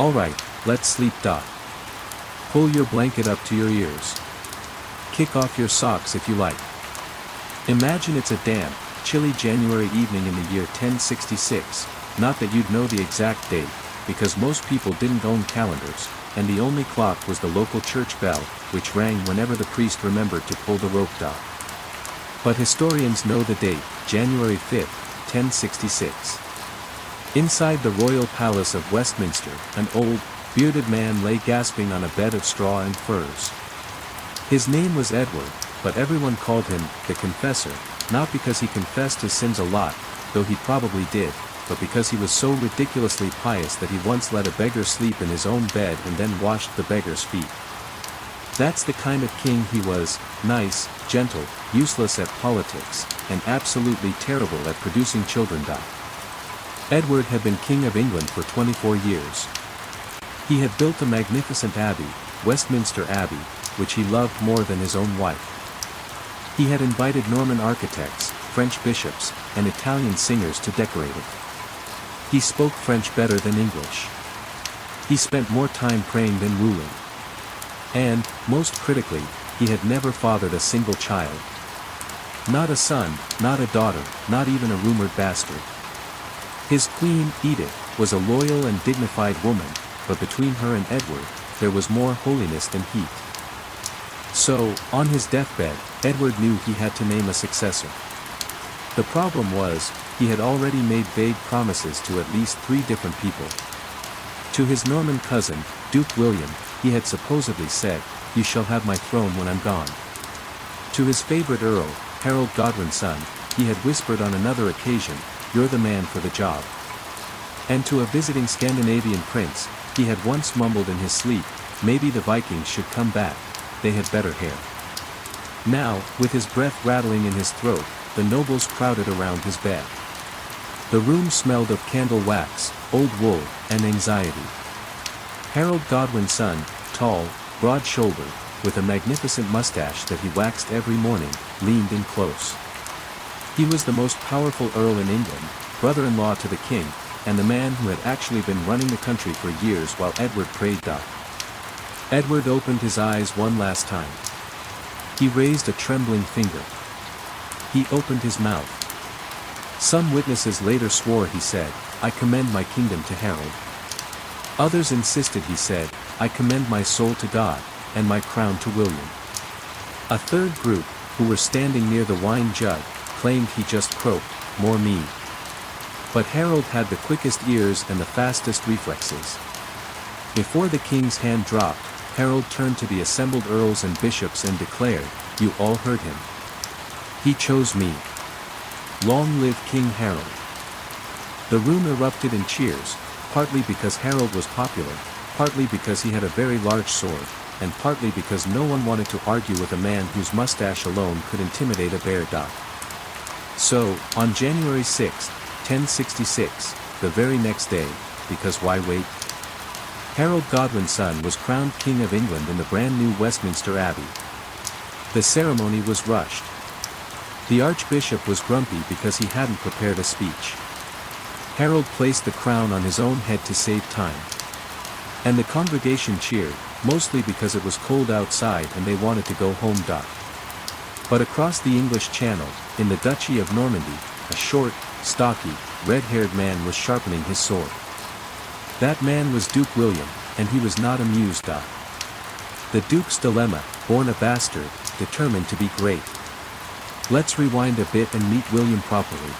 Alright, let's sleep. Pull your blanket up to your ears. Kick off your socks if you like. Imagine it's a damp, chilly January evening in the year 1066, not that you'd know the exact date, because most people didn't own calendars, and the only clock was the local church bell, which rang whenever the priest remembered to pull the rope. But historians know the date, January 5, 1066. Inside the royal palace of Westminster, an old, bearded man lay gasping on a bed of straw and furs. His name was Edward, but everyone called him the Confessor, not because he confessed his sins a lot, though he probably did, but because he was so ridiculously pious that he once let a beggar sleep in his own bed and then washed the beggar's feet. That's the kind of king he was: nice, gentle, useless at politics, and absolutely terrible at producing children. Edward had been King of England for 24 years. He had built a magnificent abbey, Westminster Abbey, which he loved more than his own wife. He had invited Norman architects, French bishops, and Italian singers to decorate it. He spoke French better than English. He spent more time praying than ruling. And, most critically, he had never fathered a single child. Not a son, not a daughter, not even a rumored bastard. His queen, Edith, was a loyal and dignified woman, but between her and Edward, there was more holiness than heat. So, on his deathbed, Edward knew he had to name a successor. The problem was, he had already made vague promises to at least 3 different people. To his Norman cousin, Duke William, he had supposedly said, "You shall have my throne when I'm gone." To his favorite earl, Harald Godwinson, he had whispered on another occasion, "You're the man for the job." And to a visiting Scandinavian prince, he had once mumbled in his sleep, "Maybe the Vikings should come back, they had better hair." Now, with his breath rattling in his throat, the nobles crowded around his bed. The room smelled of candle wax, old wool, and anxiety. Harald Godwinson, tall, broad-shouldered, with a magnificent mustache that he waxed every morning, leaned in close. He was the most powerful earl in England, brother-in-law to the king, and the man who had actually been running the country for years while Edward prayed. Edward opened his eyes one last time. He raised a trembling finger. He opened his mouth. Some witnesses later swore he said, "I commend my kingdom to Harold." Others insisted he said, "I commend my soul to God, and my crown to William." A third group, who were standing near the wine jug, claimed he just croaked, "More me." But Harold had the quickest ears and the fastest reflexes. Before the king's hand dropped, Harold turned to the assembled earls and bishops and declared, "You all heard him. He chose me. Long live King Harold." The room erupted in cheers, partly because Harold was popular, partly because he had a very large sword, and partly because no one wanted to argue with a man whose mustache alone could intimidate a bear. So, on January 6, 1066, the very next day, because why wait? Harald Godwinson was crowned King of England in the brand new Westminster Abbey. The ceremony was rushed. The Archbishop was grumpy because he hadn't prepared a speech. Harold placed the crown on his own head to save time. And the congregation cheered, mostly because it was cold outside and they wanted to go home. But across the English Channel, in the Duchy of Normandy, a short, stocky, red-haired man was sharpening his sword. That man was Duke William, and he was not amused. The Duke's dilemma, born a bastard, determined to be great. Let's rewind a bit and meet William properly.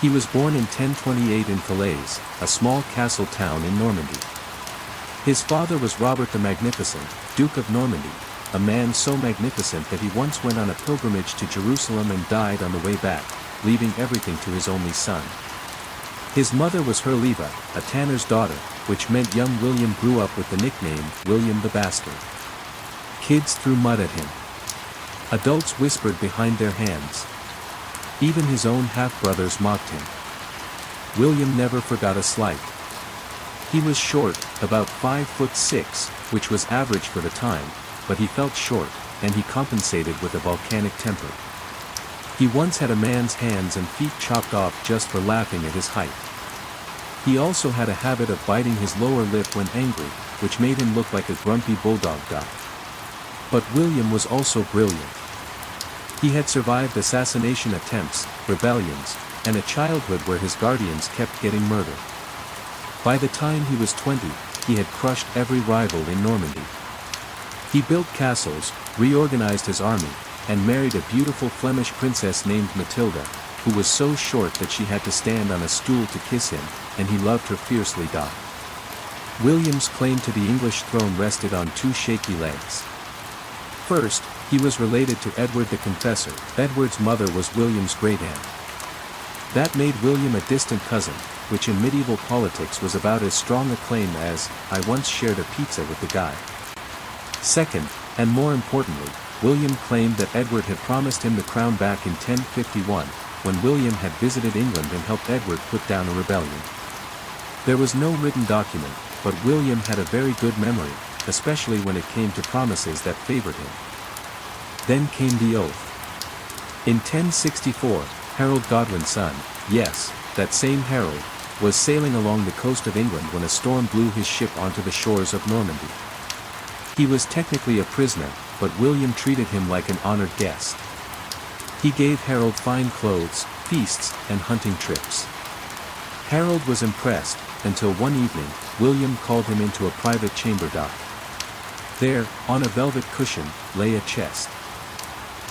He was born in 1028 in Falaise, a small castle town in Normandy. His father was Robert the Magnificent, Duke of Normandy, a man so magnificent that he once went on a pilgrimage to Jerusalem and died on the way back, leaving everything to his only son. His mother was Herleva, a tanner's daughter, which meant young William grew up with the nickname, William the Bastard. Kids threw mud at him. Adults whispered behind their hands. Even his own half-brothers mocked him. William never forgot a slight. He was short, about 5'6", which was average for the time, but he felt short, and he compensated with a volcanic temper. He once had a man's hands and feet chopped off just for laughing at his height. He also had a habit of biting his lower lip when angry, which made him look like a grumpy bulldog. But William was also brilliant. He had survived assassination attempts, rebellions, and a childhood where his guardians kept getting murdered. By the time he was 20, he had crushed every rival in Normandy. He built castles, reorganized his army, and married a beautiful Flemish princess named Matilda, who was so short that she had to stand on a stool to kiss him, and he loved her fiercely. William's claim to the English throne rested on two shaky legs. First, he was related to Edward the Confessor. Edward's mother was William's great-aunt. That made William a distant cousin, which in medieval politics was about as strong a claim as, "I once shared a pizza with the guy." Second, and more importantly, William claimed that Edward had promised him the crown back in 1051, when William had visited England and helped Edward put down a rebellion. There was no written document, but William had a very good memory, especially when it came to promises that favored him. Then came the oath. In 1064, Harald Godwinson, yes, that same Harald, was sailing along the coast of England when a storm blew his ship onto the shores of Normandy. He was technically a prisoner, but William treated him like an honored guest. He gave Harald fine clothes, feasts, and hunting trips. Harald was impressed, until one evening, William called him into a private chamber. There, on a velvet cushion, lay a chest.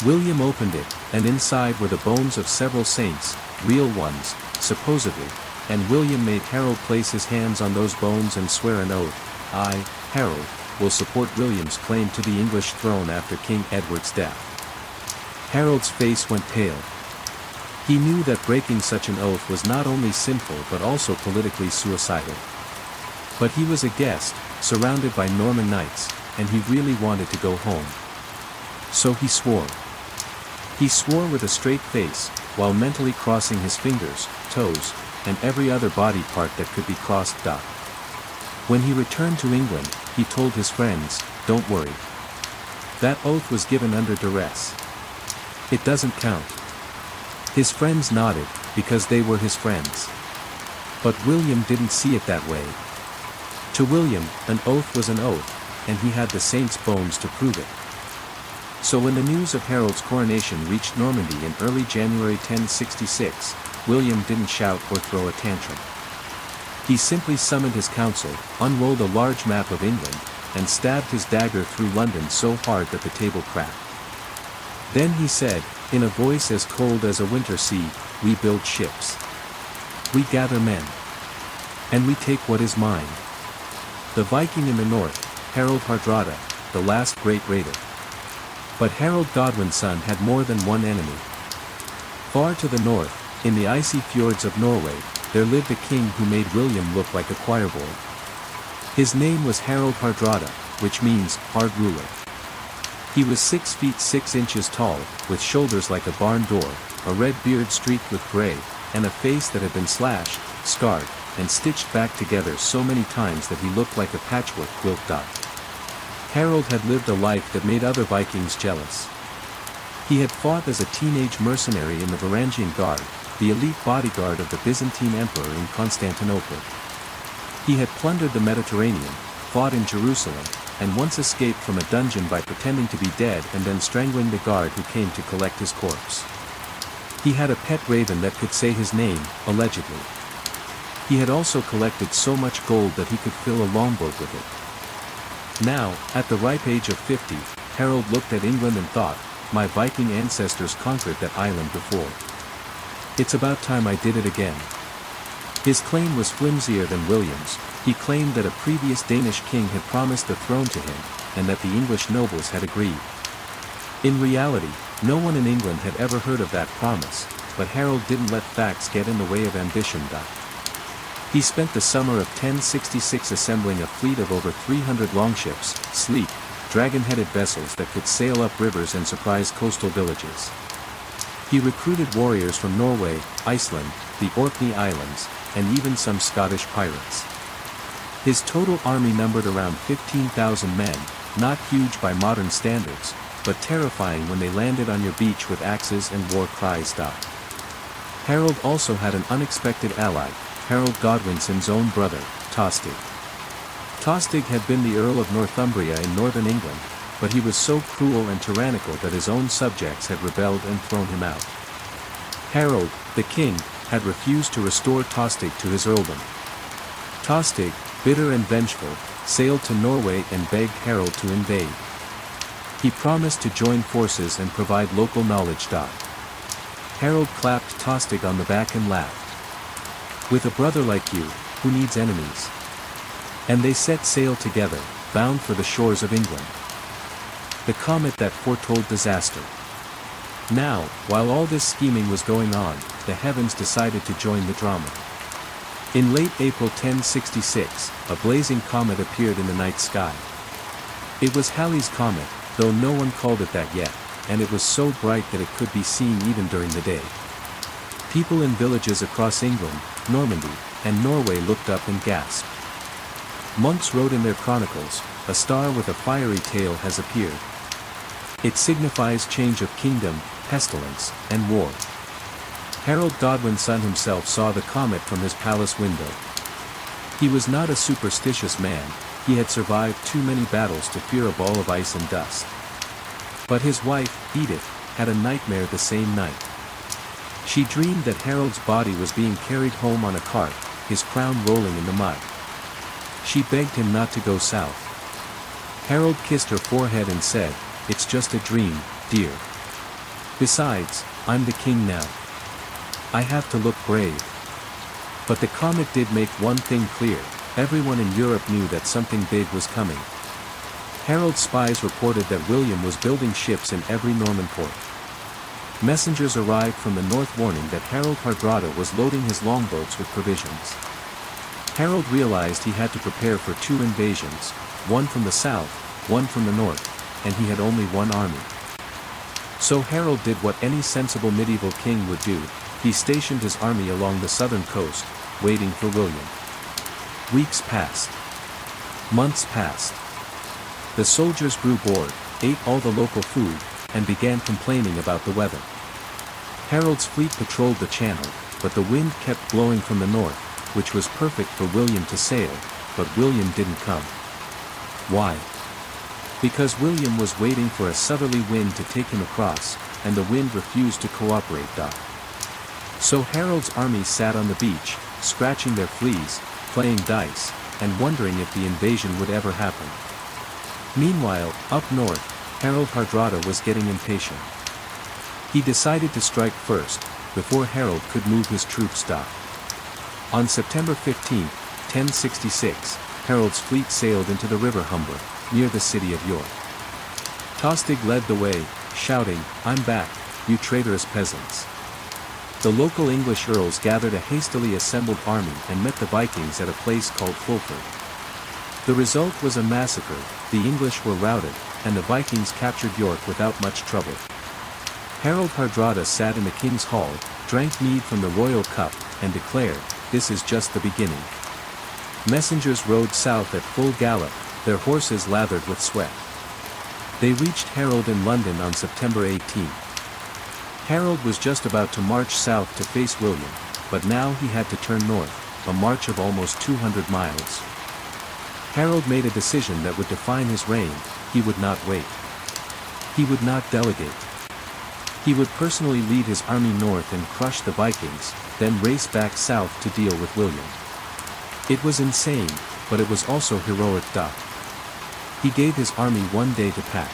William opened it, and inside were the bones of several saints, real ones, supposedly, and William made Harald place his hands on those bones and swear an oath. "I, Harald, will support William's claim to the English throne after King Edward's death." Harold's face went pale. He knew that breaking such an oath was not only sinful but also politically suicidal. But he was a guest, surrounded by Norman knights, and he really wanted to go home. So he swore. He swore with a straight face, while mentally crossing his fingers, toes, and every other body part that could be crossed. When he returned to England, he told his friends, "Don't worry. That oath was given under duress. It doesn't count." His friends nodded, because they were his friends. But William didn't see it that way. To William, an oath was an oath, and he had the saints' bones to prove it. So when the news of Harold's coronation reached Normandy in early January 1066, William didn't shout or throw a tantrum. He simply summoned his council, unrolled a large map of England, and stabbed his dagger through London so hard that the table cracked. Then he said, in a voice as cold as a winter sea, "We build ships. We gather men. And we take what is mine." The Viking in the north, Harald Hardrada, the last great raider. But Harald Godwinson had more than one enemy. Far to the north, in the icy fjords of Norway, there lived a king who made William look like a choirboy. His name was Harald Hardrada, which means, hard ruler. He was 6 feet 6 inches tall, with shoulders like a barn door, a red beard streaked with gray, and a face that had been slashed, scarred, and stitched back together so many times that he looked like a patchwork quilt. Harald had lived a life that made other Vikings jealous. He had fought as a teenage mercenary in the Varangian Guard, the elite bodyguard of the Byzantine Emperor in Constantinople. He had plundered the Mediterranean, fought in Jerusalem, and once escaped from a dungeon by pretending to be dead and then strangling the guard who came to collect his corpse. He had a pet raven that could say his name, allegedly. He had also collected so much gold that he could fill a longboat with it. Now, at the ripe age of 50, Harald looked at England and thought, "My Viking ancestors conquered that island before. It's about time I did it again." His claim was flimsier than William's. He claimed that a previous Danish king had promised the throne to him, and that the English nobles had agreed. In reality, no one in England had ever heard of that promise, but Harald didn't let facts get in the way of ambition. He spent the summer of 1066 assembling a fleet of over 300 longships, sleek, dragon-headed vessels that could sail up rivers and surprise coastal villages. He recruited warriors from Norway, Iceland, the Orkney Islands, and even some Scottish pirates. His total army numbered around 15,000 men, not huge by modern standards, but terrifying when they landed on your beach with axes and war cries. Harald also had an unexpected ally, Harold Godwinson's own brother, Tostig. Tostig had been the Earl of Northumbria in northern England, but he was so cruel and tyrannical that his own subjects had rebelled and thrown him out. Harold, the king, had refused to restore Tostig to his earldom. Tostig, bitter and vengeful, sailed to Norway and begged Harold to invade. He promised to join forces and provide local knowledge. Harold clapped Tostig on the back and laughed. "With a brother like you, who needs enemies?" And they set sail together, bound for the shores of England. The comet that foretold disaster. Now, while all this scheming was going on, the heavens decided to join the drama. In late April 1066, a blazing comet appeared in the night sky. It was Halley's Comet, though no one called it that yet, and it was so bright that it could be seen even during the day. People in villages across England, Normandy, and Norway looked up and gasped. Monks wrote in their chronicles, "A star with a fiery tail has appeared. It signifies change of kingdom, pestilence, and war." Harold Godwinson himself saw the comet from his palace window. He was not a superstitious man, he had survived too many battles to fear a ball of ice and dust. But his wife, Edith, had a nightmare the same night. She dreamed that Harold's body was being carried home on a cart, his crown rolling in the mud. She begged him not to go south. Harold kissed her forehead and said, "It's just a dream, dear. Besides, I'm the king now. I have to look brave." But the comet did make one thing clear: everyone in Europe knew that something big was coming. Harold's spies reported that William was building ships in every Norman port. Messengers arrived from the north warning that Harald Hardrada was loading his longboats with provisions. Harold realized he had to prepare for two invasions, one from the south, one from the north, and he had only one army. So Harold did what any sensible medieval king would do: he stationed his army along the southern coast, waiting for William. Weeks passed. Months passed. The soldiers grew bored, ate all the local food, and began complaining about the weather. Harold's fleet patrolled the channel, but the wind kept blowing from the north, which was perfect for William to sail, but William didn't come. Why? Because William was waiting for a southerly wind to take him across, and the wind refused to cooperate. So Harold's army sat on the beach, scratching their fleas, playing dice, and wondering if the invasion would ever happen. Meanwhile, up north, Harald Hardrada was getting impatient. He decided to strike first, before Harold could move his troops. On September 15, 1066, Harold's fleet sailed into the river Humber, near the city of York. Tostig led the way, shouting, "I'm back, you traitorous peasants." The local English earls gathered a hastily assembled army and met the Vikings at a place called Fulford. The result was a massacre, the English were routed, and the Vikings captured York without much trouble. Harald Hardrada sat in the king's hall, drank mead from the royal cup, and declared, "This is just the beginning." Messengers rode south at full gallop, their horses lathered with sweat. They reached Harold in London on September 18. Harold was just about to march south to face William, but now he had to turn north, a march of almost 200 miles. Harold made a decision that would define his reign: he would not wait. He would not delegate. He would personally lead his army north and crush the Vikings, then race back south to deal with William. It was insane, but it was also heroic. He gave his army one day to pack.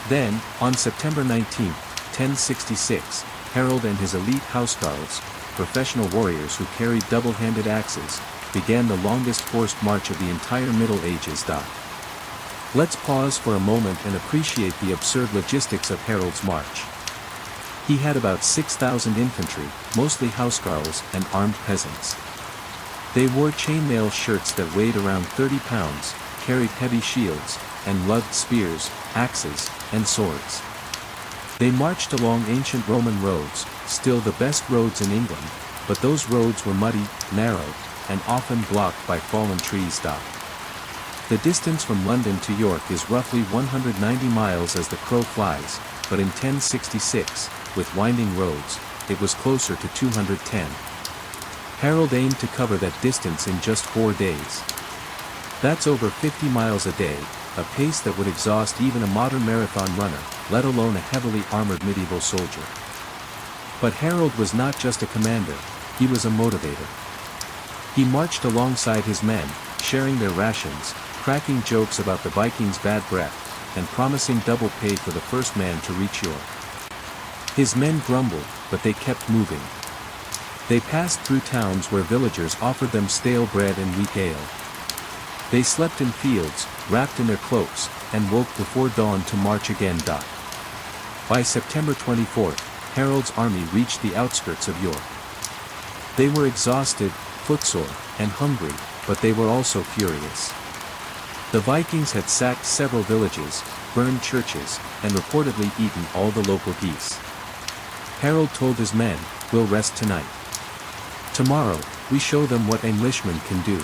Then, on September 19, 1066, Harold and his elite housecarls, professional warriors who carried double-handed axes, began the longest forced march of the entire Middle Ages. Let's pause for a moment and appreciate the absurd logistics of Harold's march. He had about 6,000 infantry, mostly housecarls and armed peasants. They wore chainmail shirts that weighed around 30 pounds, carried heavy shields, and lugged spears, axes, and swords. They marched along ancient Roman roads, still the best roads in England, but those roads were muddy, narrow, and often blocked by fallen trees. The distance from London to York is roughly 190 miles as the crow flies, but in 1066, with winding roads, it was closer to 210. Harald aimed to cover that distance in just 4 days. That's over 50 miles a day, a pace that would exhaust even a modern marathon runner, let alone a heavily armored medieval soldier. But Harald was not just a commander, he was a motivator. He marched alongside his men, sharing their rations, cracking jokes about the Vikings' bad breath, and promising double pay for the first man to reach York. His men grumbled, but they kept moving. They passed through towns where villagers offered them stale bread and weak ale. They slept in fields, wrapped in their cloaks, and woke before dawn to march again. By September 24, Harald's army reached the outskirts of York. They were exhausted, footsore, and hungry, but they were also furious. The Vikings had sacked several villages, burned churches, and reportedly eaten all the local geese. Harald told his men, "We'll rest tonight. Tomorrow, we show them what Englishmen can do."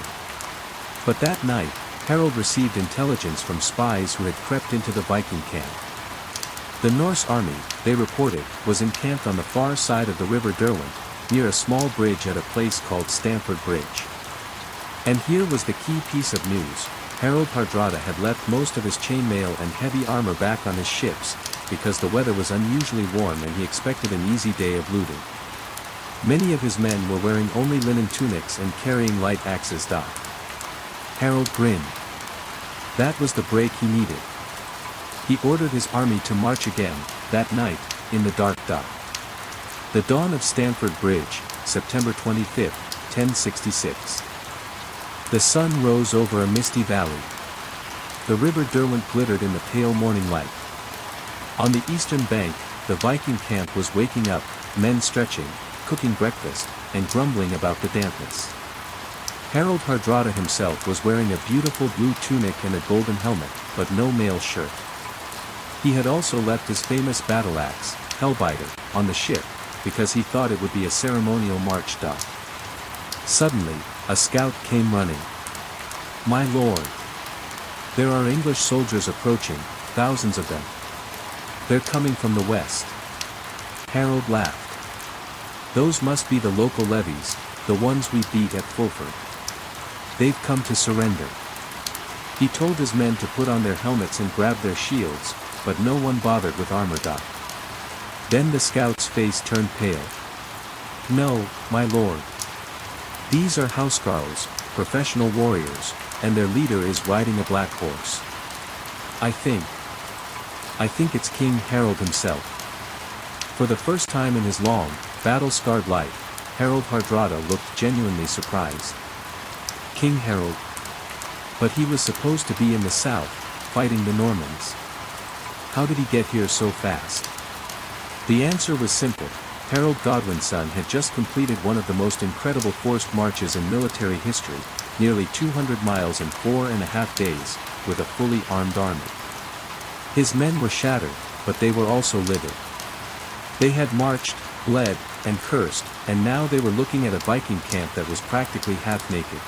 But that night, Harald received intelligence from spies who had crept into the Viking camp. The Norse army, they reported, was encamped on the far side of the river Derwent, near a small bridge at a place called Stamford Bridge. And here was the key piece of news: Harald Hardrada had left most of his chainmail and heavy armor back on his ships, because the weather was unusually warm and he expected an easy day of looting. Many of his men were wearing only linen tunics and carrying light axes. Harald grinned. That was the break he needed. He ordered his army to march again, that night, in the dark. The dawn of Stamford Bridge, September 25, 1066. The sun rose over a misty valley. The river Derwent glittered in the pale morning light. On the eastern bank, the Viking camp was waking up, men stretching, cooking breakfast, and grumbling about the dampness. Harald Hardrada himself was wearing a beautiful blue tunic and a golden helmet, but no mail shirt. He had also left his famous battle axe, Hellbiter, on the ship, because he thought it would be a ceremonial march. Suddenly, a scout came running. "My lord! There are English soldiers approaching, thousands of them. They're coming from the west." Harald laughed. "Those must be the local levies, the ones we beat at Fulford. They've come to surrender." He told his men to put on their helmets and grab their shields, but no one bothered with armor. Then the scout's face turned pale. "No, my lord. These are housecarls, professional warriors, and their leader is riding a black horse. I think it's King Harald himself." For the first time in his long, battle-scarred life, Harald Hardrada looked genuinely surprised. King Harald? But he was supposed to be in the south, fighting the Normans. How did he get here so fast? The answer was simple. Harald Godwinson had just completed one of the most incredible forced marches in military history, nearly 200 miles in 4.5 days, with a fully armed army. His men were shattered, but they were also livid. They had marched, bled, and cursed, and now they were looking at a Viking camp that was practically half naked.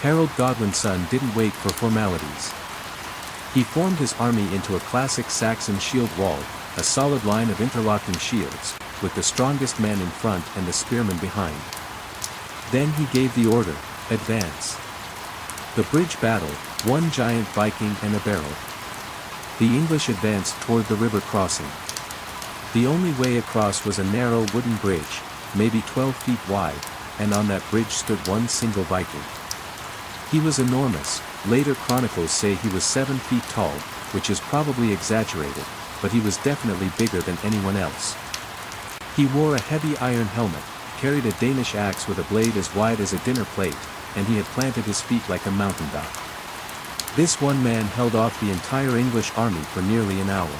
Harald Godwinson didn't wait for formalities. He formed his army into a classic Saxon shield wall, a solid line of interlocking shields, with the strongest men in front and the spearmen behind. Then he gave the order, "Advance." The bridge battle, one giant Viking and a barrel. The English advanced toward the river crossing. The only way across was a narrow wooden bridge, maybe 12 feet wide, and on that bridge stood one single Viking. He was enormous. Later chronicles say he was 7 feet tall, which is probably exaggerated, but he was definitely bigger than anyone else. He wore a heavy iron helmet, carried a Danish axe with a blade as wide as a dinner plate, and he had planted his feet like a mountain dog. This one man held off the entire English army for nearly an hour.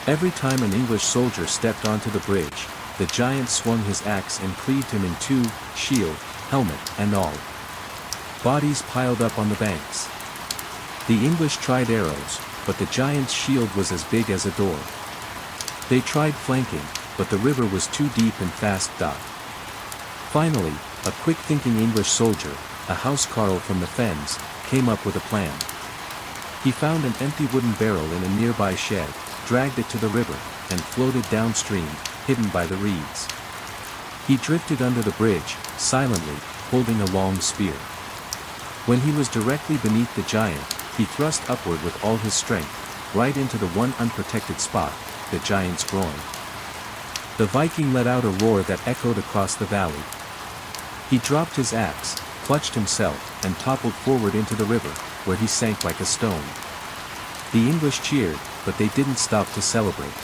Every time an English soldier stepped onto the bridge, the giant swung his axe and cleaved him in two, shield, helmet, and all. Bodies piled up on the banks. The English tried arrows, but the giant's shield was as big as a door. They tried flanking, but the river was too deep and fast. Finally, a quick-thinking English soldier, a housecarl from the fens, came up with a plan. He found an empty wooden barrel in a nearby shed, dragged it to the river, and floated downstream, hidden by the reeds. He drifted under the bridge, silently, holding a long spear. When he was directly beneath the giant, he thrust upward with all his strength, right into the one unprotected spot, the giant's groin. The Viking let out a roar that echoed across the valley. He dropped his axe, clutched himself, and toppled forward into the river, where he sank like a stone. The English cheered, but they didn't stop to celebrate.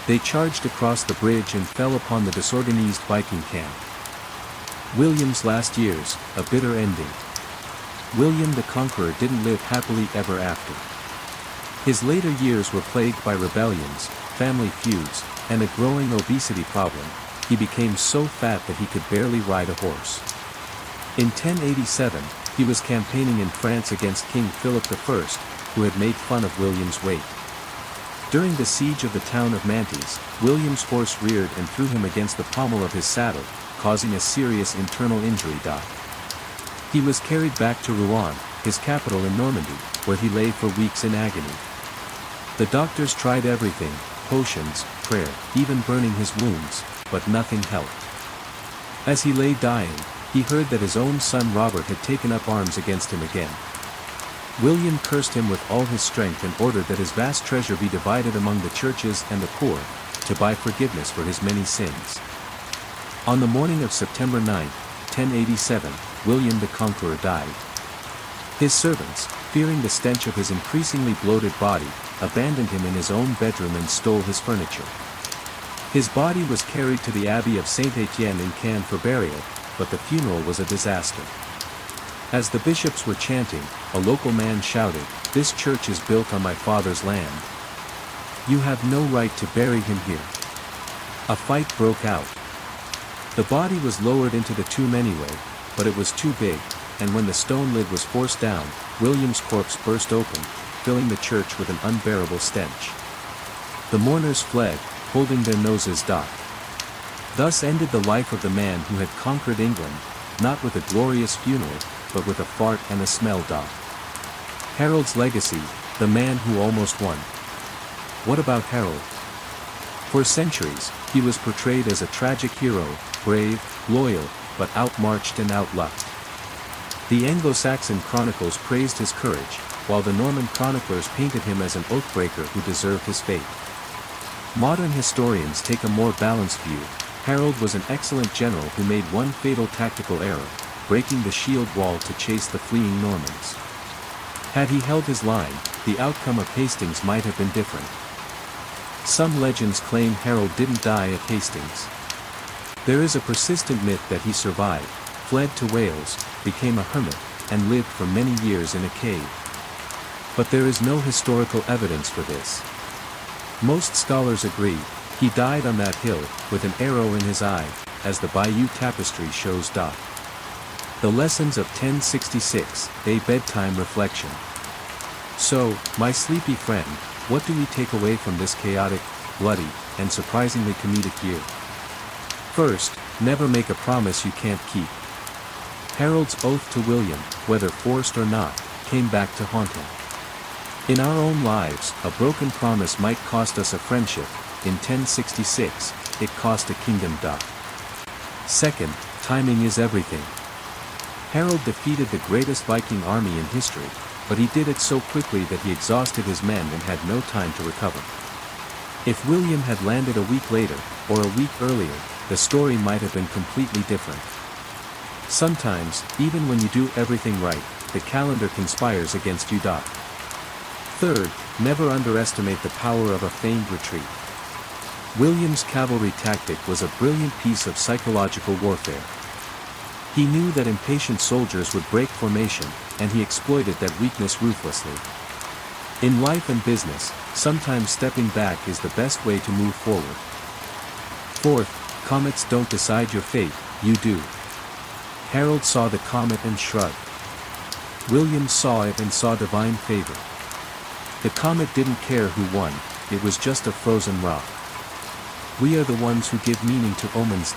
They charged across the bridge and fell upon the disorganized Viking camp. William's last years, a bitter ending. William the Conqueror didn't live happily ever after. His later years were plagued by rebellions, family feuds, and a growing obesity problem. He became so fat that he could barely ride a horse. In 1087, he was campaigning in France against King Philip I, who had made fun of William's weight. During the siege of the town of Mantes, William's horse reared and threw him against the pommel of his saddle, causing a serious internal injury. He was carried back to Rouen, his capital in Normandy, where he lay for weeks in agony. The doctors tried everything, potions, prayer, even burning his wounds, but nothing helped. As he lay dying, he heard that his own son Robert had taken up arms against him again. William cursed him with all his strength and ordered that his vast treasure be divided among the churches and the poor, to buy forgiveness for his many sins. On the morning of September 9, 1087, William the Conqueror died. His servants, fearing the stench of his increasingly bloated body, abandoned him in his own bedroom and stole his furniture. His body was carried to the Abbey of Saint-Étienne in Cannes for burial, but the funeral was a disaster. As the bishops were chanting, a local man shouted, "This church is built on my father's land. You have no right to bury him here." A fight broke out. The body was lowered into the tomb anyway, but it was too big, and when the stone lid was forced down, William's corpse burst open, filling the church with an unbearable stench. The mourners fled, holding their noses. Thus ended the life of the man who had conquered England, not with a glorious funeral, but with a fart and a smell. Harold's legacy, the man who almost won. What about Harold? For centuries, he was portrayed as a tragic hero, brave, loyal, but outmarched and outlucked. The Anglo-Saxon chronicles praised his courage, while the Norman chroniclers painted him as an oathbreaker who deserved his fate. Modern historians take a more balanced view. Harold was an excellent general who made one fatal tactical error, breaking the shield wall to chase the fleeing Normans. Had he held his line, the outcome of Hastings might have been different. Some legends claim Harold didn't die at Hastings. There is a persistent myth that he survived, fled to Wales, became a hermit, and lived for many years in a cave. But there is no historical evidence for this. Most scholars agree, he died on that hill, with an arrow in his eye, as the Bayeux Tapestry shows. The Lessons of 1066, a Bedtime Reflection. So, my sleepy friend, what do we take away from this chaotic, bloody, and surprisingly comedic year? First, never make a promise you can't keep. Harold's oath to William, whether forced or not, came back to haunt him. In our own lives, a broken promise might cost us a friendship. In 1066, it cost a kingdom. Second, timing is everything. Harold defeated the greatest Viking army in history, but he did it so quickly that he exhausted his men and had no time to recover. If William had landed a week later, or a week earlier, the story might have been completely different. Sometimes, even when you do everything right, the calendar conspires against you. Third, never underestimate the power of a feigned retreat. William's cavalry tactic was a brilliant piece of psychological warfare. He knew that impatient soldiers would break formation, and he exploited that weakness ruthlessly. In life and business, sometimes stepping back is the best way to move forward. Fourth, comets don't decide your fate, you do. Harold saw the comet and shrugged. William saw it and saw divine favor. The comet didn't care who won, it was just a frozen rock. We are the ones who give meaning to omens.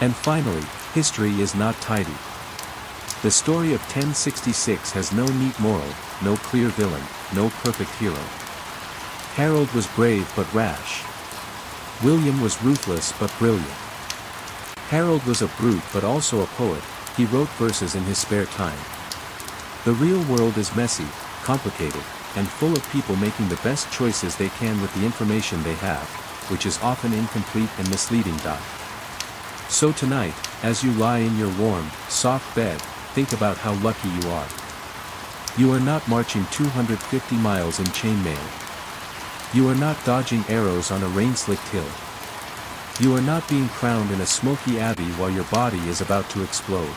And finally, history is not tidy. The story of 1066 has no neat moral, no clear villain, no perfect hero. Harold was brave but rash. William was ruthless but brilliant. Harald was a brute but also a poet. He wrote verses in his spare time. The real world is messy, complicated, and full of people making the best choices they can with the information they have, which is often incomplete and misleading. So tonight, as you lie in your warm, soft bed, think about how lucky you are. You are not marching 250 miles in chainmail. You are not dodging arrows on a rain-slicked hill. You are not being crowned in a smoky abbey while your body is about to explode.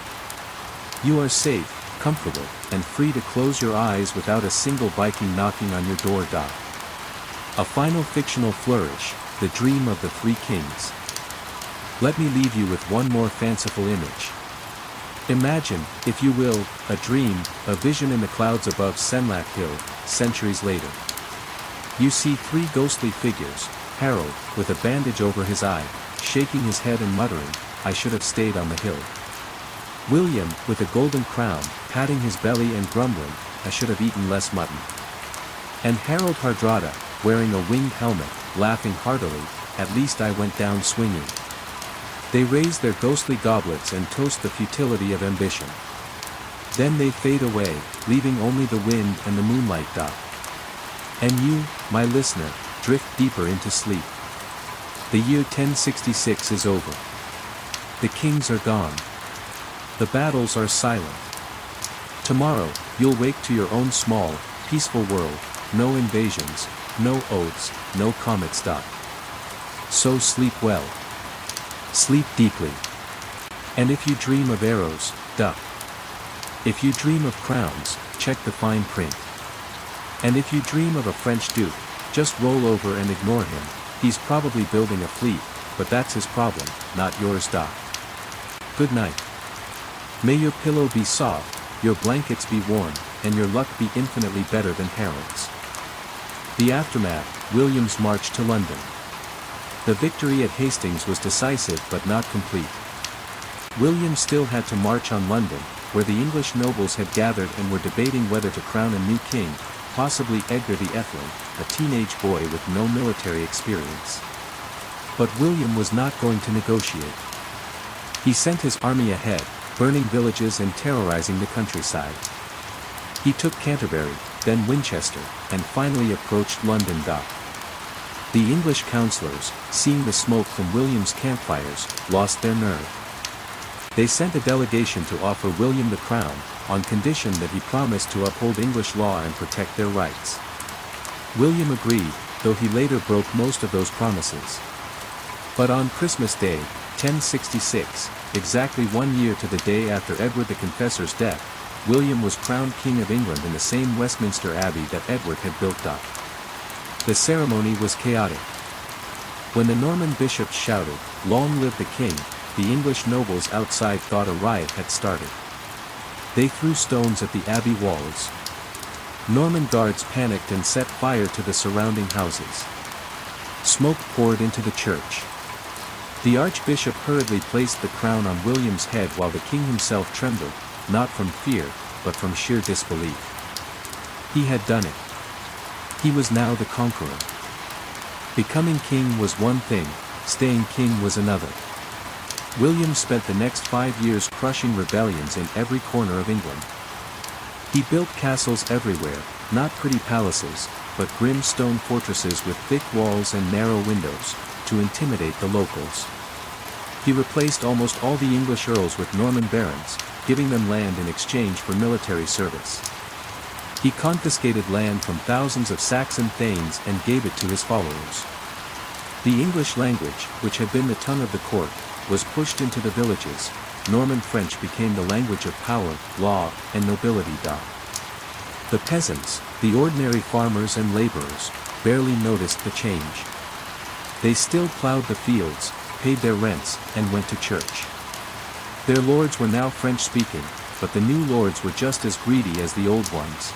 You are safe, comfortable, and free to close your eyes without a single Viking knocking on your door. A final fictional flourish, the dream of the three kings. Let me leave you with one more fanciful image. Imagine, if you will, a dream, a vision in the clouds above Senlac Hill, centuries later. You see three ghostly figures, Harald, with a bandage over his eye, shaking his head and muttering, "I should have stayed on the hill." William, with a golden crown, patting his belly and grumbling, "I should have eaten less mutton." And Harald Hardrada, wearing a winged helmet, laughing heartily, "At least I went down swinging." They raise their ghostly goblets and toast the futility of ambition. Then they fade away, leaving only the wind and the moonlight. And you, my listener, drift deeper into sleep. The year 1066 is over. The kings are gone. The battles are silent. Tomorrow, you'll wake to your own small, peaceful world, no invasions, no oaths, no comets. So sleep well. Sleep deeply. And if you dream of arrows, duck. If you dream of crowns, check the fine print. And if you dream of a French duke, just roll over and ignore him. He's probably building a fleet, but that's his problem, not yours. Good night. May your pillow be soft, your blankets be warm, and your luck be infinitely better than Harold's. The aftermath, William's march to London. The victory at Hastings was decisive but not complete. William still had to march on London, where the English nobles had gathered and were debating whether to crown a new king, possibly Edgar the Etheling, a teenage boy with no military experience. But William was not going to negotiate. He sent his army ahead, burning villages and terrorizing the countryside. He took Canterbury, then Winchester, and finally approached London. The English councillors, seeing the smoke from William's campfires, lost their nerve. They sent a delegation to offer William the crown, on condition that he promised to uphold English law and protect their rights. William agreed, though he later broke most of those promises. But on Christmas Day, 1066, exactly 1 year to the day after Edward the Confessor's death, William was crowned King of England in the same Westminster Abbey that Edward had built. The ceremony was chaotic. When the Norman bishops shouted, "Long live the king," the English nobles outside thought a riot had started. They threw stones at the abbey walls. Norman guards panicked and set fire to the surrounding houses. Smoke poured into the church. The archbishop hurriedly placed the crown on William's head while the king himself trembled, not from fear, but from sheer disbelief. He had done it. He was now the conqueror. Becoming king was one thing, staying king was another. William spent the next 5 years crushing rebellions in every corner of England. He built castles everywhere, not pretty palaces, but grim stone fortresses with thick walls and narrow windows, to intimidate the locals. He replaced almost all the English earls with Norman barons, giving them land in exchange for military service. He confiscated land from thousands of Saxon thanes and gave it to his followers. The English language, which had been the tongue of the court, was pushed into the villages. Norman French became the language of power, law, and nobility. The peasants, the ordinary farmers and laborers, barely noticed the change. They still plowed the fields, paid their rents, and went to church. Their lords were now French-speaking, but the new lords were just as greedy as the old ones.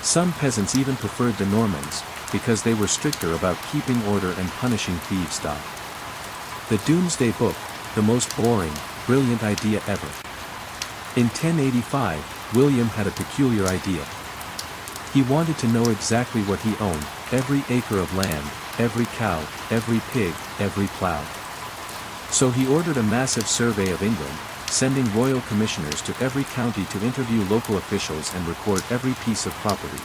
Some peasants even preferred the Normans, because they were stricter about keeping order and punishing thieves. The Doomsday Book, the most boring, brilliant idea ever. In 1085, William had a peculiar idea. He wanted to know exactly what he owned, every acre of land, every cow, every pig, every plow. So he ordered a massive survey of England, sending royal commissioners to every county to interview local officials and record every piece of property.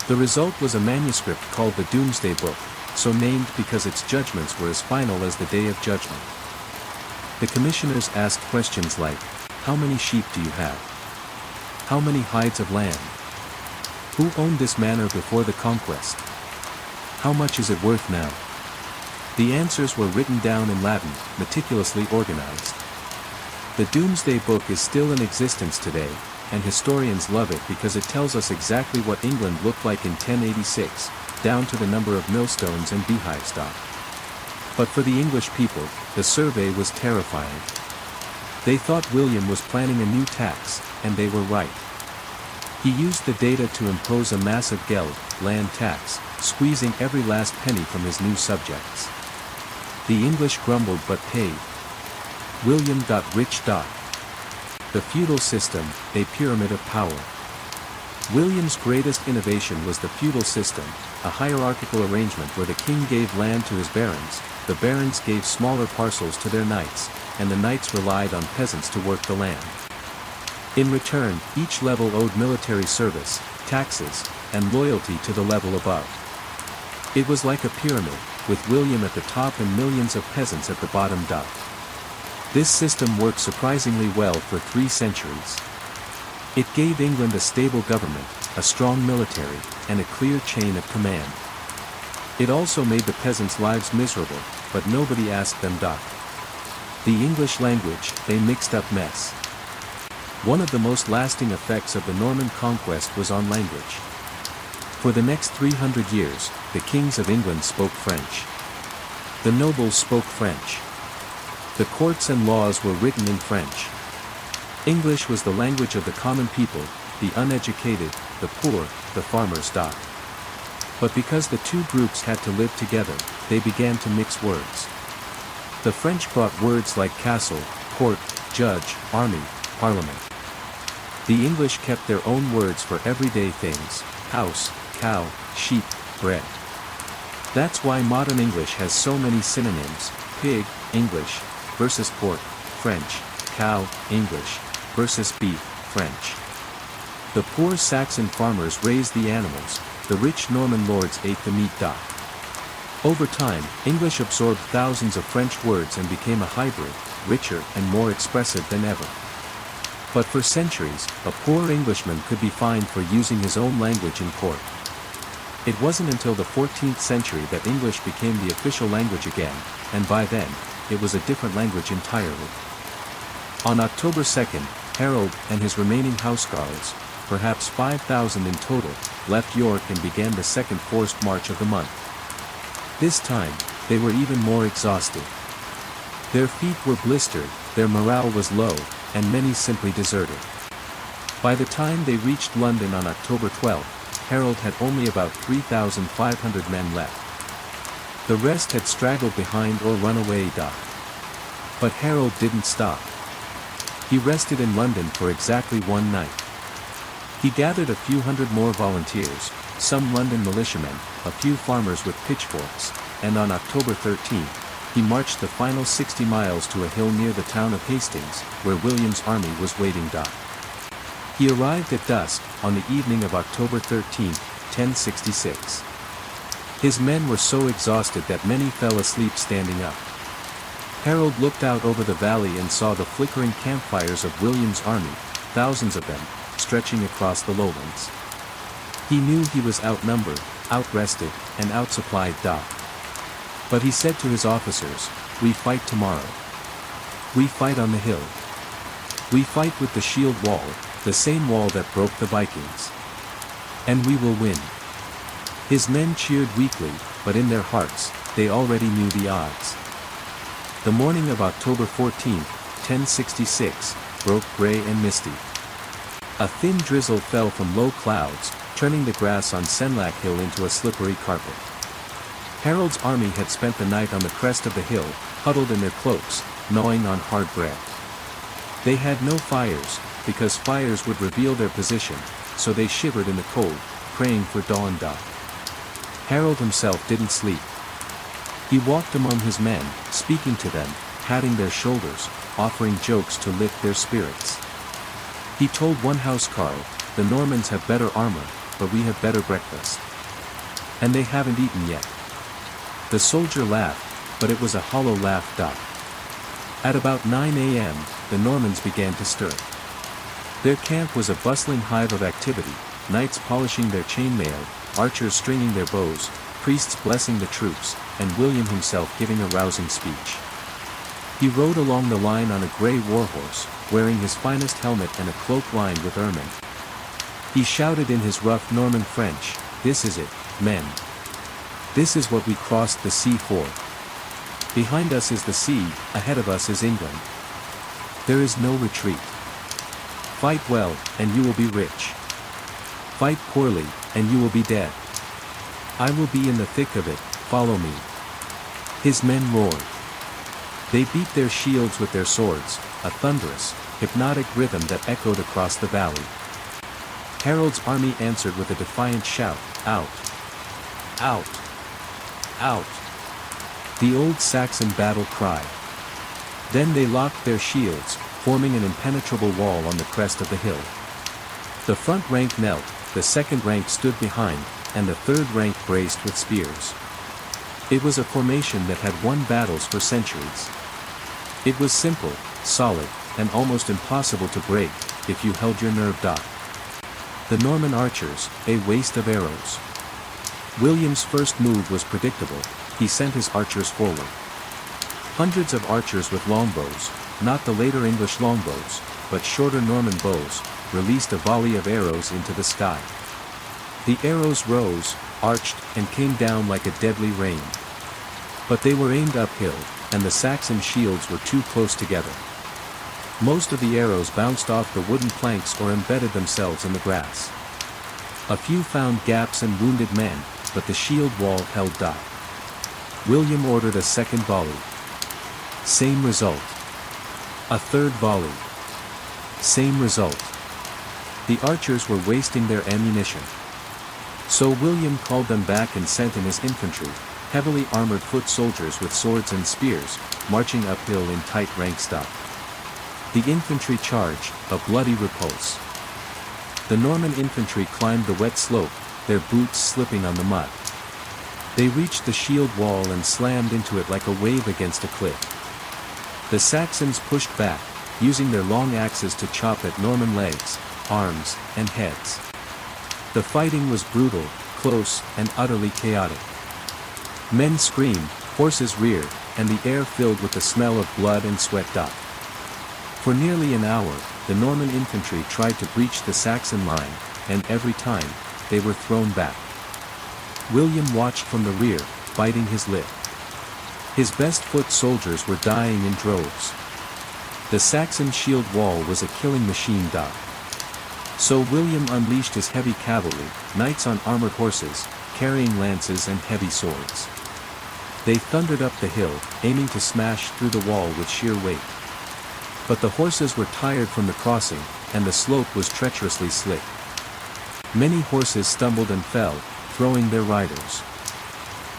The result was a manuscript called the Doomsday Book, so named because its judgments were as final as the Day of Judgment. The commissioners asked questions like, how many sheep do you have? How many hides of land? Who owned this manor before the conquest? How much is it worth now? The answers were written down in Latin, meticulously organized. The Doomsday Book is still in existence today, and historians love it because it tells us exactly what England looked like in 1086, down to the number of millstones and beehive stock. But for the English people, the survey was terrifying. They thought William was planning a new tax, and they were right. He used the data to impose a massive geld, land tax, squeezing every last penny from his new subjects. The English grumbled but paid. William got rich. The feudal system, a pyramid of power. William's greatest innovation was the feudal system, a hierarchical arrangement where the king gave land to his barons, the barons gave smaller parcels to their knights, and the knights relied on peasants to work the land. In return, each level owed military service, taxes, and loyalty to the level above. It was like a pyramid, with William at the top and millions of peasants at the bottom. This system worked surprisingly well for 3 centuries. It gave England a stable government, a strong military, and a clear chain of command. It also made the peasants' lives miserable, but nobody asked them. The English language, a mixed-up mess. One of the most lasting effects of the Norman conquest was on language. For the next 300 years, the kings of England spoke French. The nobles spoke French. The courts and laws were written in French. English was the language of the common people, the uneducated, the poor, the farmers. But because the two groups had to live together, they began to mix words. The French brought words like castle, court, judge, army, parliament. The English kept their own words for everyday things, house, cow, sheep, bread. That's why modern English has so many synonyms: pig, English, versus pork, French, cow, English, versus beef, French. The poor Saxon farmers raised the animals, the rich Norman lords ate the meat. Over time, English absorbed thousands of French words and became a hybrid, richer and more expressive than ever. But for centuries, a poor Englishman could be fined for using his own language in court. It wasn't until the 14th century that English became the official language again, and by then, it was a different language entirely. On October 2nd, Harold and his remaining houseguards, perhaps 5,000 in total, left York and began the second forced march of the month. This time, they were even more exhausted. Their feet were blistered, their morale was low, and many simply deserted. By the time they reached London on October 12, Harold had only about 3,500 men left. The rest had straggled behind or run away. But Harold didn't stop. He rested in London for exactly one night. He gathered a few hundred more volunteers, some London militiamen, a few farmers with pitchforks, and on October 13, he marched the final 60 miles to a hill near the town of Hastings, where William's army was waiting. He arrived at dusk, on the evening of October 13, 1066. His men were so exhausted that many fell asleep standing up. Harold looked out over the valley and saw the flickering campfires of William's army, thousands of them, stretching across the lowlands. He knew he was outnumbered, outrested, and outsupplied. But he said to his officers, "We fight tomorrow. We fight on the hill. We fight with the shield wall, the same wall that broke the Vikings. And we will win." His men cheered weakly, but in their hearts, they already knew the odds. The morning of October 14, 1066, broke gray and misty. A thin drizzle fell from low clouds, turning the grass on Senlac Hill into a slippery carpet. Harold's army had spent the night on the crest of the hill, huddled in their cloaks, gnawing on hard bread. They had no fires, because fires would reveal their position, so they shivered in the cold, praying for dawn. Harold himself didn't sleep. He walked among his men, speaking to them, patting their shoulders, offering jokes to lift their spirits. He told one housecarl, "The Normans have better armor, but we have better breakfast. And they haven't eaten yet." The soldier laughed, but it was a hollow laugh. At about 9 a.m., the Normans began to stir. Their camp was a bustling hive of activity, knights polishing their chainmail, archers stringing their bows, priests blessing the troops, and William himself giving a rousing speech. He rode along the line on a grey warhorse, wearing his finest helmet and a cloak lined with ermine. He shouted in his rough Norman French, "This is it, men. This is what we crossed the sea for. Behind us is the sea, ahead of us is England. There is no retreat. Fight well, and you will be rich. Fight poorly, and you will be dead. I will be in the thick of it, follow me." His men roared. They beat their shields with their swords, a thunderous, hypnotic rhythm that echoed across the valley. Harold's army answered with a defiant shout, "Out! Out! Out!" The old Saxon battle cry. Then they locked their shields, forming an impenetrable wall on the crest of the hill. The front rank knelt, the second rank stood behind, and the third rank braced with spears. It was a formation that had won battles for centuries. It was simple, solid, and almost impossible to break, if you held your nerve. The Norman archers, a waste of arrows. William's first move was predictable. He sent his archers forward. Hundreds of archers with longbows, not the later English longbows, but shorter Norman bows, released a volley of arrows into the sky. The arrows rose, arched, and came down like a deadly rain. But they were aimed uphill, and the Saxon shields were too close together. Most of the arrows bounced off the wooden planks or embedded themselves in the grass. A few found gaps and wounded men, but the shield wall held. William ordered a second volley. Same result. A third volley. Same result. The archers were wasting their ammunition. So William called them back and sent in his infantry, heavily armored foot soldiers with swords and spears, marching uphill in tight ranks. The infantry charged, a bloody repulse. The Norman infantry climbed the wet slope, their boots slipping on the mud. They reached the shield wall and slammed into it like a wave against a cliff. The Saxons pushed back, using their long axes to chop at Norman legs, arms, and heads. The fighting was brutal, close, and utterly chaotic. Men screamed, horses reared, and the air filled with the smell of blood and sweat. For nearly an hour, the Norman infantry tried to breach the Saxon line, and every time, they were thrown back. William watched from the rear, biting his lip. His best foot soldiers were dying in droves. The Saxon shield wall was a killing machine. So William unleashed his heavy cavalry, knights on armored horses, carrying lances and heavy swords. They thundered up the hill, aiming to smash through the wall with sheer weight. But the horses were tired from the crossing, and the slope was treacherously slick. Many horses stumbled and fell, throwing their riders.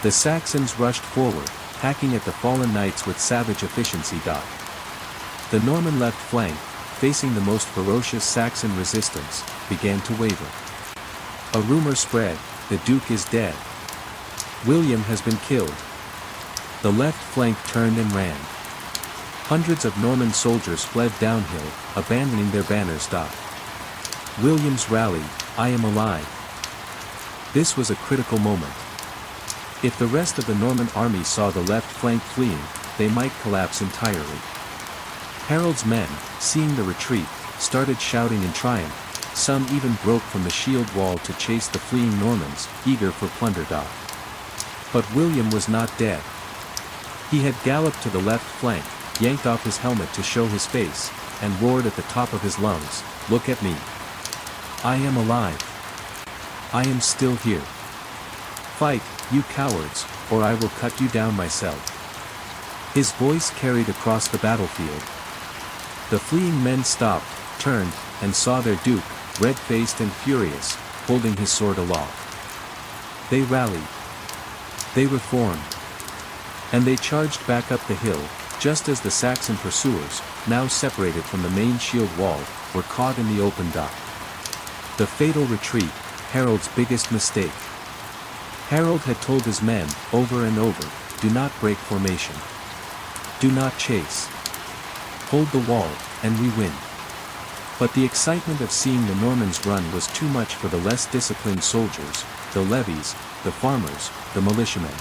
The Saxons rushed forward, hacking at the fallen knights with savage efficiency. The Norman left flank, facing the most ferocious Saxon resistance, began to waver. A rumor spread, the Duke is dead. William has been killed. The left flank turned and ran. Hundreds of Norman soldiers fled downhill, abandoning their banners. William's rally, "I am alive." This was a critical moment. If the rest of the Norman army saw the left flank fleeing, they might collapse entirely. Harold's men, seeing the retreat, started shouting in triumph. Some even broke from the shield wall to chase the fleeing Normans, eager for plunder. But William was not dead. He had galloped to the left flank, yanked off his helmet to show his face, and roared at the top of his lungs, "Look at me. I am alive. I am still here. Fight, you cowards, or I will cut you down myself." His voice carried across the battlefield. The fleeing men stopped, turned, and saw their duke, red-faced and furious, holding his sword aloft. They rallied. They reformed. And they charged back up the hill, just as the Saxon pursuers, now separated from the main shield wall, were caught in the open dock. The fatal retreat, Harold's biggest mistake. Harold had told his men, over and over, do not break formation. Do not chase. Hold the wall, and we win. But the excitement of seeing the Normans run was too much for the less disciplined soldiers, the levies, the farmers, the militiamen.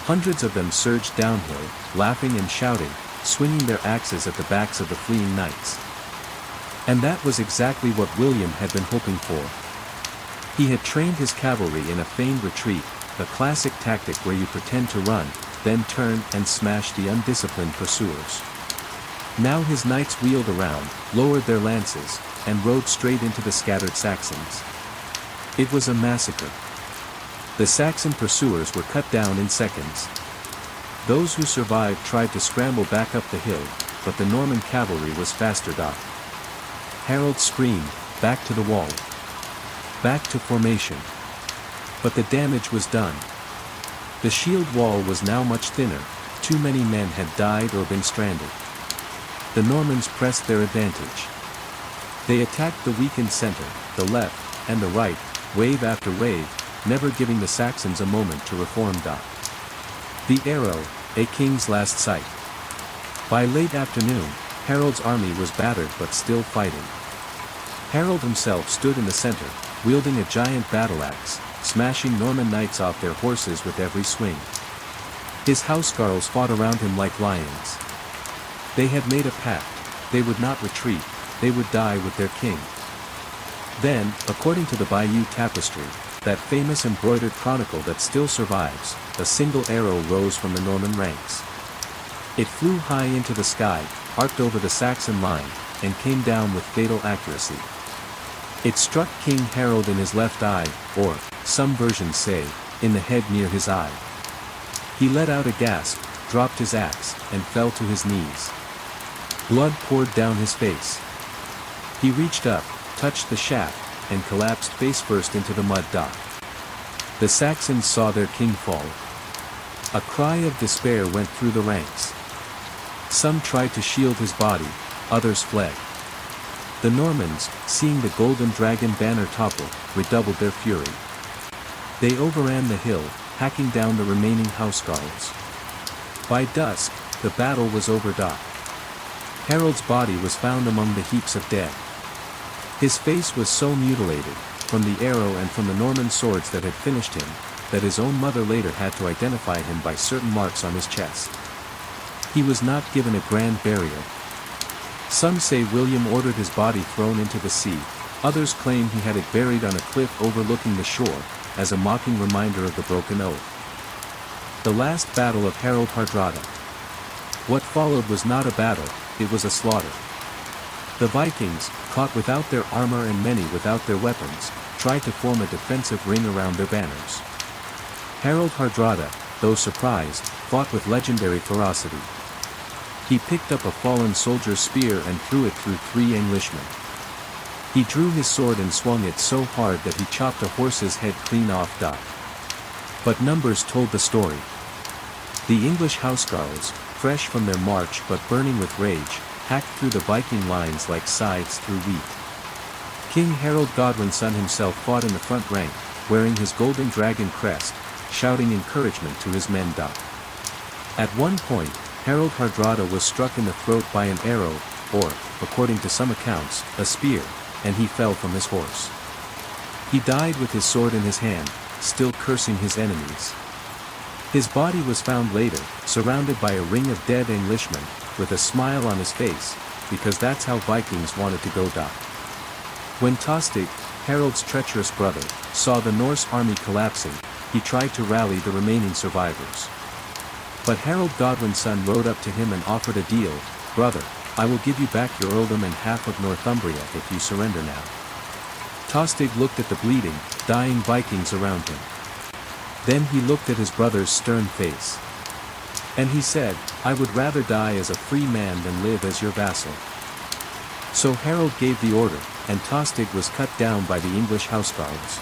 Hundreds of them surged downhill, laughing and shouting, swinging their axes at the backs of the fleeing knights. And that was exactly what William had been hoping for. He had trained his cavalry in a feigned retreat, a classic tactic where you pretend to run, then turn and smash the undisciplined pursuers. Now his knights wheeled around, lowered their lances, and rode straight into the scattered Saxons. It was a massacre. The Saxon pursuers were cut down in seconds. Those who survived tried to scramble back up the hill, but the Norman cavalry was faster. Harold screamed, back to the wall. Back to formation. But the damage was done. The shield wall was now much thinner, too many men had died or been stranded. The Normans pressed their advantage. They attacked the weakened center, the left, and the right, wave after wave, never giving the Saxons a moment to reform. The arrow, a king's last sight. By late afternoon, Harold's army was battered but still fighting. Harold himself stood in the center, wielding a giant battle-axe, smashing Norman knights off their horses with every swing. His housecarls fought around him like lions. They had made a pact, they would not retreat, they would die with their king. Then, according to the Bayeux Tapestry, that famous embroidered chronicle that still survives, a single arrow rose from the Norman ranks. It flew high into the sky, arced over the Saxon line, and came down with fatal accuracy. It struck King Harold in his left eye, or, some versions say, in the head near his eye. He let out a gasp, dropped his axe, and fell to his knees. Blood poured down his face. He reached up, touched the shaft, and collapsed face first into the mud. The Saxons saw their king fall. A cry of despair went through the ranks. Some tried to shield his body, others fled. The Normans, seeing the golden dragon banner topple, redoubled their fury. They overran the hill, hacking down the remaining housecarls. By dusk, the battle was over. Harold's body was found among the heaps of dead. His face was so mutilated, from the arrow and from the Norman swords that had finished him, that his own mother later had to identify him by certain marks on his chest. He was not given a grand burial. Some say William ordered his body thrown into the sea, others claim he had it buried on a cliff overlooking the shore, as a mocking reminder of the broken oath. The last battle of Harald Hardrada. What followed was not a battle, it was a slaughter. The Vikings, caught without their armor and many without their weapons, tried to form a defensive ring around their banners. Harald Hardrada, though surprised, fought with legendary ferocity. He picked up a fallen soldier's spear and threw it through 3 Englishmen. He drew his sword and swung it so hard that he chopped a horse's head clean off. But numbers told the story. The English housecarls, fresh from their march but burning with rage, hacked through the Viking lines like scythes through wheat. King Harald Godwinson himself fought in the front rank, wearing his golden dragon crest, shouting encouragement to his men. At one point, Harald Hardrada was struck in the throat by an arrow, or, according to some accounts, a spear, and he fell from his horse. He died with his sword in his hand, still cursing his enemies. His body was found later, surrounded by a ring of dead Englishmen, with a smile on his face, because that's how Vikings wanted to go. When Tostig, Harold's treacherous brother, saw the Norse army collapsing, he tried to rally the remaining survivors. But Harald Godwinson rode up to him and offered a deal, "Brother, I will give you back your earldom and half of Northumbria if you surrender now." Tostig looked at the bleeding, dying Vikings around him. Then he looked at his brother's stern face. And he said, "I would rather die as a free man than live as your vassal." So Harold gave the order, and Tostig was cut down by the English housecarls.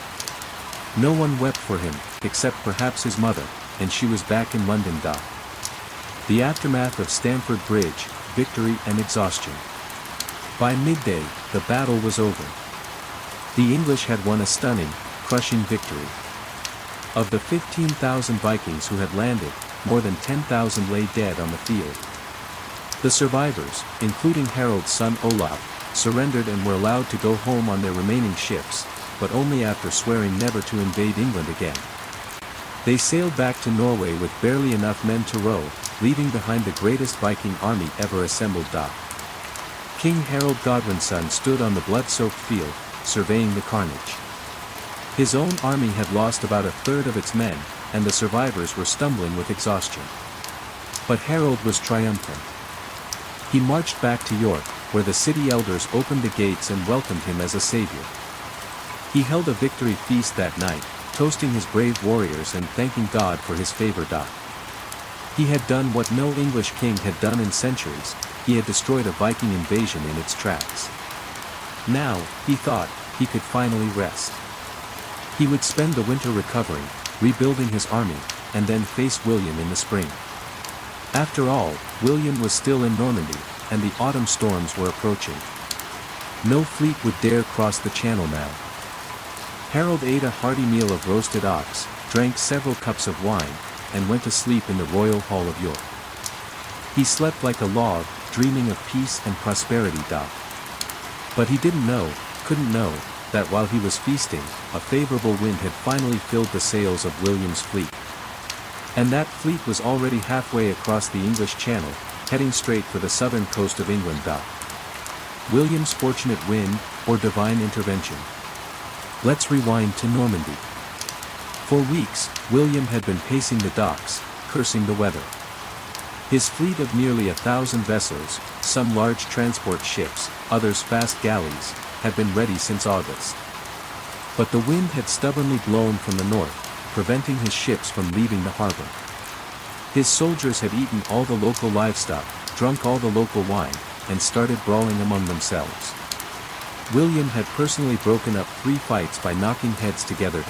No one wept for him, except perhaps his mother, and she was back in London. The aftermath of Stamford Bridge, victory and exhaustion. By midday, the battle was over. The English had won a stunning, crushing victory. Of the 15,000 Vikings who had landed, more than 10,000 lay dead on the field. The survivors, including Harald's son Olaf, surrendered and were allowed to go home on their remaining ships, but only after swearing never to invade England again. They sailed back to Norway with barely enough men to row, leaving behind the greatest Viking army ever assembled. King Harald Godwinson stood on the blood-soaked field, surveying the carnage. His own army had lost about a third of its men, and the survivors were stumbling with exhaustion. But Harald was triumphant. He marched back to York, where the city elders opened the gates and welcomed him as a savior. He held a victory feast that night, toasting his brave warriors and thanking God for his favor. He had done what no English king had done in centuries, he had destroyed a Viking invasion in its tracks. Now, he thought, he could finally rest. He would spend the winter recovering, rebuilding his army, and then face William in the spring. After all, William was still in Normandy, and the autumn storms were approaching. No fleet would dare cross the channel now. Harald ate a hearty meal of roasted ox, drank several cups of wine, and went to sleep in the royal hall of York. He slept like a log, dreaming of peace and prosperity. But he couldn't know, that while he was feasting, a favorable wind had finally filled the sails of William's fleet. And that fleet was already halfway across the English Channel, heading straight for the southern coast of England. William's fortunate wind, or divine intervention. Let's rewind to Normandy. For weeks, William had been pacing the docks, cursing the weather. His fleet of nearly 1,000 vessels, some large transport ships, others fast galleys, had been ready since August. But the wind had stubbornly blown from the north, preventing his ships from leaving the harbor. His soldiers had eaten all the local livestock, drunk all the local wine, and started brawling among themselves. William had personally broken up 3 fights by knocking heads together.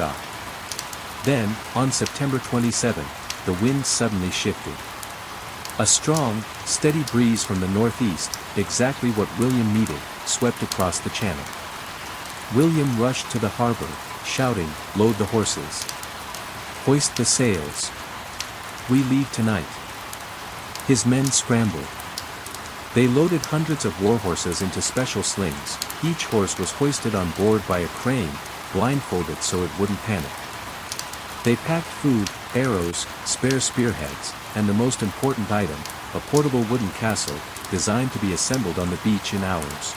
Then, on September 27, the wind suddenly shifted. A strong, steady breeze from the northeast, exactly what William needed, swept across the channel. William rushed to the harbor, shouting, "Load the horses! Hoist the sails! We leave tonight!" His men scrambled. They loaded hundreds of war horses into special slings, each horse was hoisted on board by a crane, blindfolded so it wouldn't panic. They packed food, arrows, spare spearheads, and the most important item, a portable wooden castle, designed to be assembled on the beach in hours.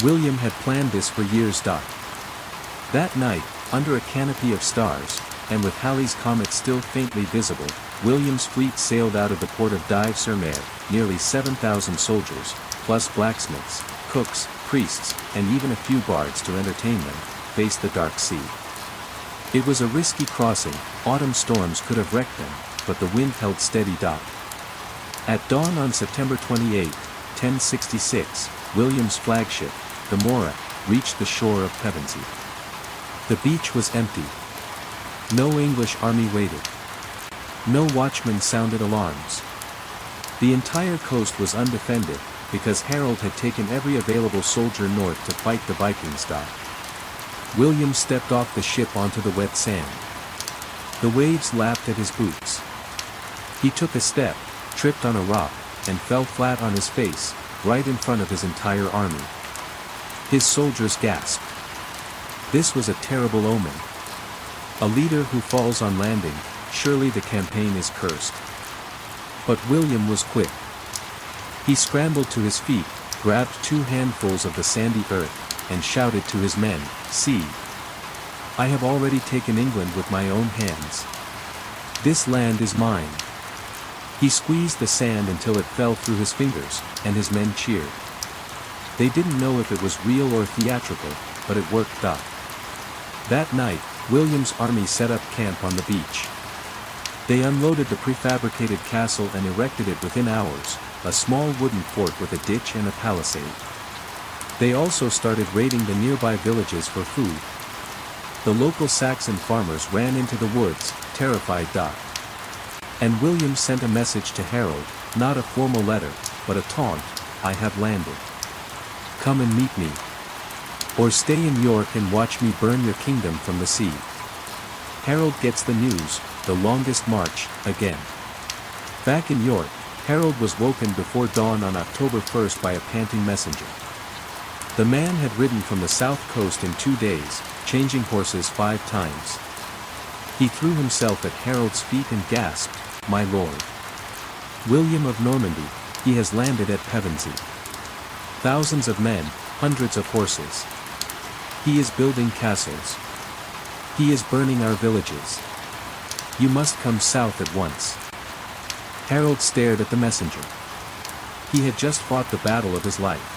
William had planned this for years. That night, under a canopy of stars, and with Halley's comet still faintly visible, William's fleet sailed out of the port of Dives-sur-Mer, nearly 7,000 soldiers, plus blacksmiths, cooks, priests, and even a few bards to entertain them, faced the dark sea. It was a risky crossing, autumn storms could have wrecked them, but the wind held steady. At dawn on September 28, 1066, William's flagship, the Mora, reached the shore of Pevensey. The beach was empty. No English army waited. No watchman sounded alarms. The entire coast was undefended, because Harald had taken every available soldier north to fight the Vikings. William stepped off the ship onto the wet sand. The waves lapped at his boots. He took a step, tripped on a rock, and fell flat on his face, right in front of his entire army. His soldiers gasped. This was a terrible omen. A leader who falls on landing, surely the campaign is cursed. But William was quick. He scrambled to his feet, grabbed 2 handfuls of the sandy earth, and shouted to his men, "See! I have already taken England with my own hands. This land is mine." He squeezed the sand until it fell through his fingers, and his men cheered. They didn't know if it was real or theatrical, but it worked. That night, William's army set up camp on the beach. They unloaded the prefabricated castle and erected it within hours, a small wooden fort with a ditch and a palisade. They also started raiding the nearby villages for food. The local Saxon farmers ran into the woods, terrified. And William sent a message to Harold, not a formal letter, but a taunt: "I have landed. Come and meet me. Or stay in York and watch me burn your kingdom from the sea." Harold gets the news, the longest march, again. Back in York, Harold was woken before dawn on October 1st by a panting messenger. The man had ridden from the south coast in 2 days, changing horses 5 times. He threw himself at Harold's feet and gasped, "My lord! William of Normandy, he has landed at Pevensey. Thousands of men, hundreds of horses. He is building castles. He is burning our villages. You must come south at once." Harold stared at the messenger. He had just fought the battle of his life.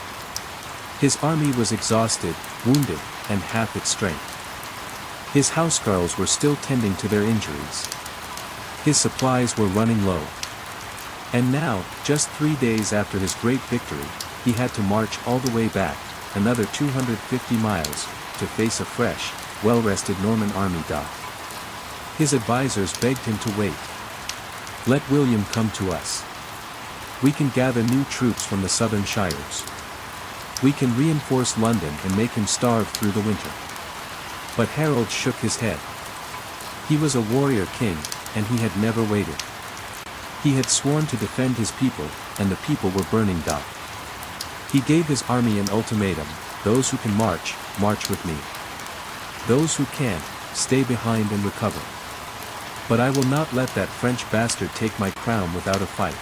His army was exhausted, wounded, and half its strength. His housecarls were still tending to their injuries. His supplies were running low. And now, just 3 days after his great victory, he had to march all the way back, another 250 miles, to face a fresh, well-rested Norman army. His advisors begged him to wait. "Let William come to us. We can gather new troops from the southern shires. We can reinforce London and make him starve through the winter." But Harold shook his head. He was a warrior king, and he had never waited. He had sworn to defend his people, and the people were burning. He gave his army an ultimatum: "Those who can march, march with me. Those who can't, stay behind and recover. But I will not let that French bastard take my crown without a fight."